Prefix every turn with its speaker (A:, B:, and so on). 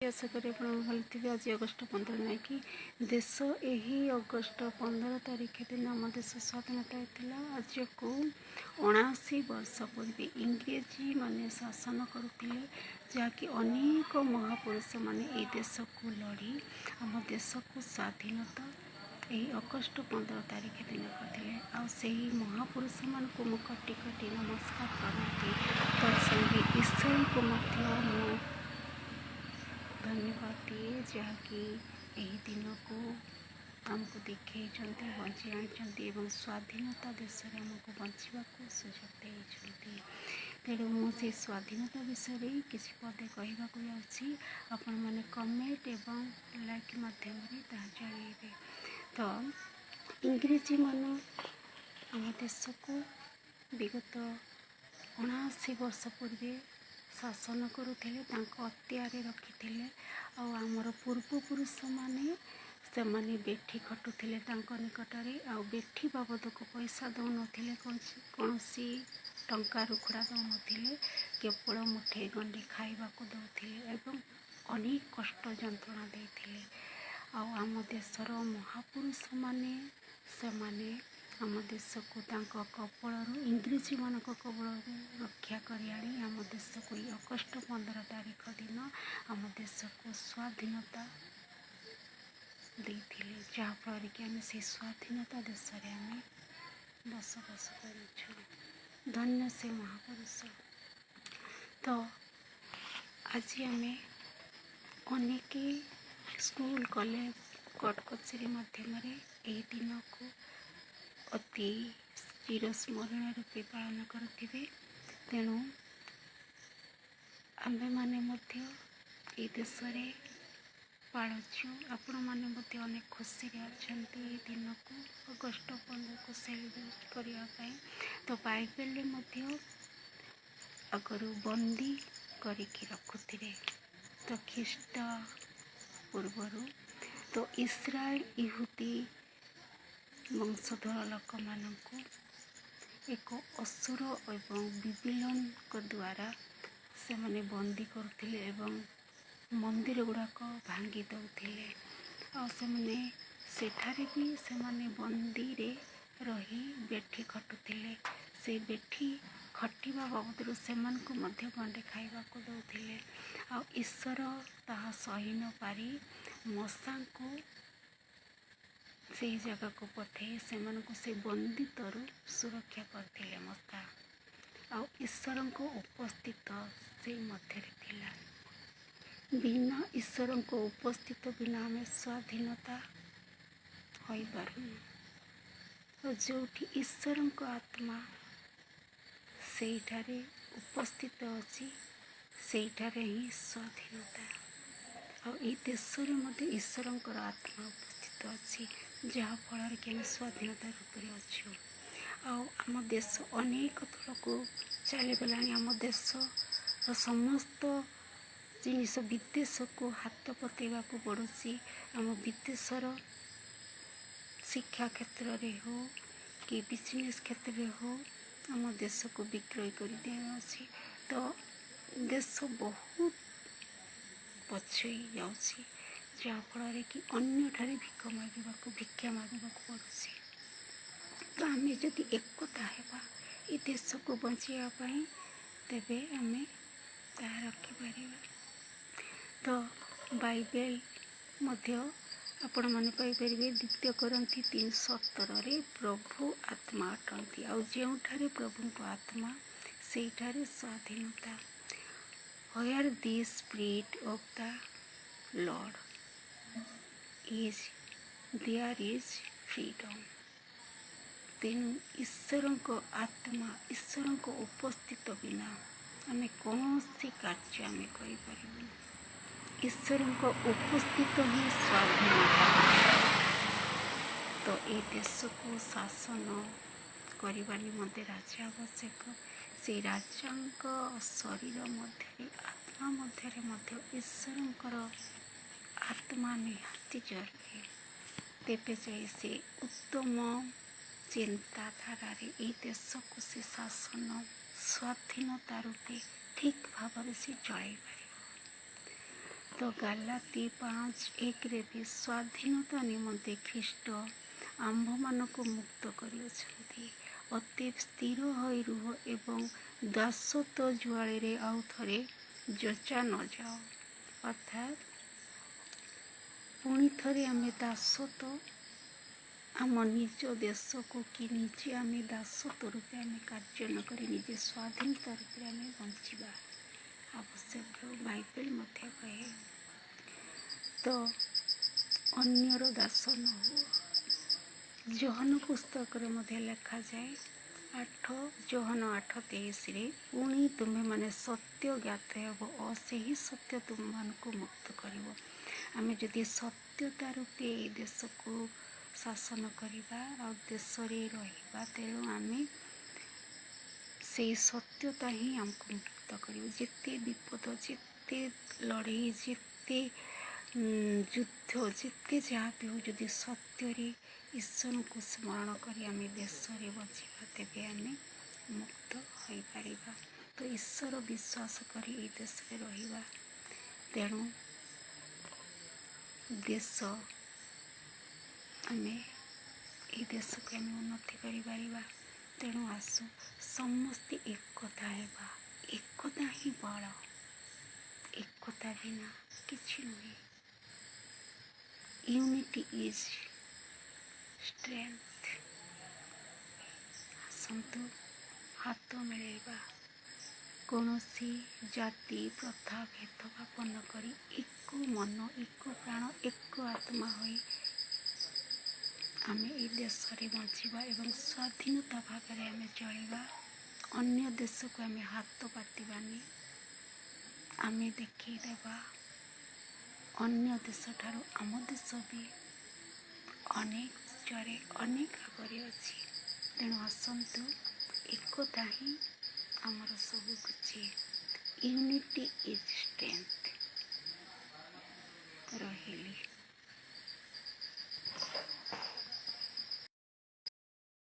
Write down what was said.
A: आशा करी आप भल थे। आज अगस्ट 15 ना कि देश यही अगस्ट 15 तारीख दिन आम देश स्वाधीनता होता। आज को 79 वर्ष पूर्व इंग्रेजी माने शासन करुले जहाँकि अनेक महापुरुष माने ये देश को लड़ी आम देश को स्वाधीनता यही अगस्ट 15 तारीख दिन करते। आई महापुरुष मान को मु कटी कटी नमस्कार करती तत्संगे ईश्वर को धन्यवाद दिए जहाँकि यही दिन को आमको देखई बंची आनी स्वाधीनता देश में आमको बंचा सुजोग देते। तेणु मुझे स्वाधीनता विषय किसी पदे कहवाक जाऊँगी आपण मैंने कमेंट एवं लाइक माध्यम जनइबे। तो इंग्रेजी मान आम देश को विगत 79 वर्ष पूर्व शासन करुले अत्यार रखी आमर पूर्वपुरुष माने से माने बेठी खटुले निकटरे बेठी बाबद को पैसा दौन कौन टंका रुखड़ा दौन केवल मुठे गंडे खाइबा दौले एवं अनेक कष्ट जंत्रणा देते। आम देशर महापुरुष माने से माने आम देश को कबल इंग्रेजी मान कबल रक्षा कर आम देश को अगस्ट 15 तारीख दिन आम देश को स्वाधीनता देते जहाँफल कि आम से स्वाधीनता देश में आम बसवास कर धन्य से महापुरुष। तो आज आम अनेक स्कूल कॉलेज कोर्ट कचेरी माध्यम यही दिन को अति चिरस्मरण रूपे पालन करुवे। तेणु आम्भे माने ये देश पालुचु आपण मैंने अनेक खुशी अच्छा दिन को अगस्ट 15 को सेलिब्रेट करने। तो बाइबल आगर बंदी करके रखुले तो ख्रीष्ट पूर्वर तो इस्राएल यहूदी वंशधर लोक मानू एक असुर एवं बिबिलोन द्वारा से माने बंदी करुले एवं मंदिर गुड़ाक भांगी दौले सेठारे भी से माने बंदी रे रही बेठी खटुले से बेठी खटिबा बाबद से गंडे खाइबा दौले ईश्वर ताहा सही न पारी मशा को से जगह को पठे से बंदितरु सुरक्षा करते मशा ईश्वर को उपस्थित से मध्य बिना ईश्वर को उपस्थित बिना आम स्वाधीनता हो पार जो ईश्वर को आत्मा से उपस्थित अच्छी से ही स्वाधीनता और देश में ईश्वर आत्मा उपस्थित अच्छी जहाँफल कि आम स्वाधीनता रूप में अच्छु आम देश अनेक तल को चलीगला आम देश समस्त जिनिस विदेश को हाथ पतेवा पड़ोसी आम विदेशर शिक्षा क्षेत्र में हो कि बिजनेस क्षेत्र में हो आम देश को विक्रय कर दिया। तो देश बहुत पछई जाऊँगी जहाँफल कि अन्य ठारे भिक्षा मांगा पड़ुसी। तो आम जदि एकता है ये देश को बचाई तेबे आम रखिपर। तो बाइबल आपण मैंने पाइपर 2 Corinthians 3:17 प्रभु आत्मा अटंती जो प्रभु को आत्मा से स्वाधीनता Where the spirit of the Lord is there is freedom। तेणु ईश्वर को आत्मा ईश्वर को उपस्थित बिना आम कौन सी कार्य आम कर ईश्वर को उपस्थित ही स्वाधीनता। तो ये देश को शासन करने निमंते राजा आवश्यक से राजा शरीर मध्य आत्मा मध्य ईश्वर आत्मा निहाती जरूरी तेरे जाए से उत्तम चिंताधारा ये देश को से शासन स्वाधीनता रूपे ठीक भाव से चल पार। ତ ଗାଲାତି 5:1ରେ ବି ସ୍ୱାଧୀନତା ନିମନ୍ତେ ଖ୍ରୀଷ୍ଟ ଆମ୍ଭମାନଙ୍କୁ ମୁକ୍ତ କରିଅଛନ୍ତି। ଅତଏବ ସ୍ଥିର ହୋଇ ରୁହ ଏବଂ ଦାସତ୍ୱ ଜୁଆଳିରେ ଆଉ ଥରେ ଯୋଚା ନ ଯାଅ। ଅର୍ଥାତ୍ ପୁଣି ଥରେ ଆମେ ଦାସତ୍ୱ ଆମ ନିଜ ଦେଶକୁ କି ନିଜେ ଆମେ ଦାସତ୍ୱ ରୂପେ ଆମେ କାର୍ଯ୍ୟ ନ କରି ନିଜେ ସ୍ୱାଧୀନତା ରୂପେ ଆମେ ବଞ୍ଚିବା ଆବଶ୍ୟକ। ବାଇବେଲ ମଧ୍ୟ କହେ ତ ଅନ୍ୟର ଦାସ ନ ହୁଅ। ଯୋହନ ପୁସ୍ତକରେ ମଧ୍ୟ ଲେଖାଯାଏ ଯୋହନ 8:23ରେ ପୁଣି ତୁମେମାନେ ସତ୍ୟ ଜ୍ଞାତ ହେବ ଓ ସେହି ସତ୍ୟ ତୁମମାନଙ୍କୁ ମୁକ୍ତ କରିବ। ଆମେ ଯଦି ସତ୍ୟତା ରୂପେ ଏହି ଦେଶକୁ ଶାସନ କରିବା ଆଉ ଦେଶରେ ରହିବା, ତେଣୁ ଆମେ ସେଇ ସତ୍ୟତା ହିଁ ଆମକୁ ମୁକ୍ତ କରିବ। ଯେତେ ବିପଦ, ଯେତେ ଲଢ଼େଇ, ଯେତେ ଯୁଦ୍ଧ, ଯେତେ ଯାହା ବି ହେଉ, ଯଦି ସତ୍ୟରେ ଈଶ୍ୱରଙ୍କୁ ସ୍ମରଣ କରି ଆମେ ଦେଶରେ ବଞ୍ଚିବା, ତେବେ ଆମେ ମୁକ୍ତ ହୋଇପାରିବା। ତ ଈଶ୍ୱର ବିଶ୍ୱାସ କରି ଏହି ଦେଶରେ ରହିବା। ତେଣୁ ଦେଶ ଆମେ ଏହି ଦେଶକୁ ଆମେ ଉନ୍ନତି କରିପାରିବା। ତେଣୁ ଆସୁ ସମସ୍ତେ ଏକତା ହେବା। ଏକତା ହିଁ ବଳ। ଏକତା ବିନା କିଛି ନୁହେଁ। Unity is strength. ଆସନ୍ତୁ ହାତ ମିଳେଇବା। କୌଣସି ଜାତି ପ୍ରଥା ଭେଦଭାବ ନ କରି ଏକ ମନ, ଏକ ପ୍ରାଣ, ଏକ ଆତ୍ମା ହୋଇ ଆମେ ଏହି ଦେଶରେ ବଞ୍ଚିବା ଏବଂ ସ୍ୱାଧୀନତା ଭାବରେ ଆମେ ଚଳିବା। ଅନ୍ୟ ଦେଶକୁ ଆମେ ହାତ ପାତିବାନି। ଆମେ ଦେଖେଇଦେବା ଅନ୍ୟ ଦେଶଠାରୁ ଆମ ଦେଶ ବି ଅନେକ ଉଚ୍ଚରେ, ଅନେକ ଆଗରେ ଅଛି। ତେଣୁ ଆସନ୍ତୁ ଏକତା ହିଁ ଆମର ସବୁ କିଛି। Unity is strength. ରହିଲି।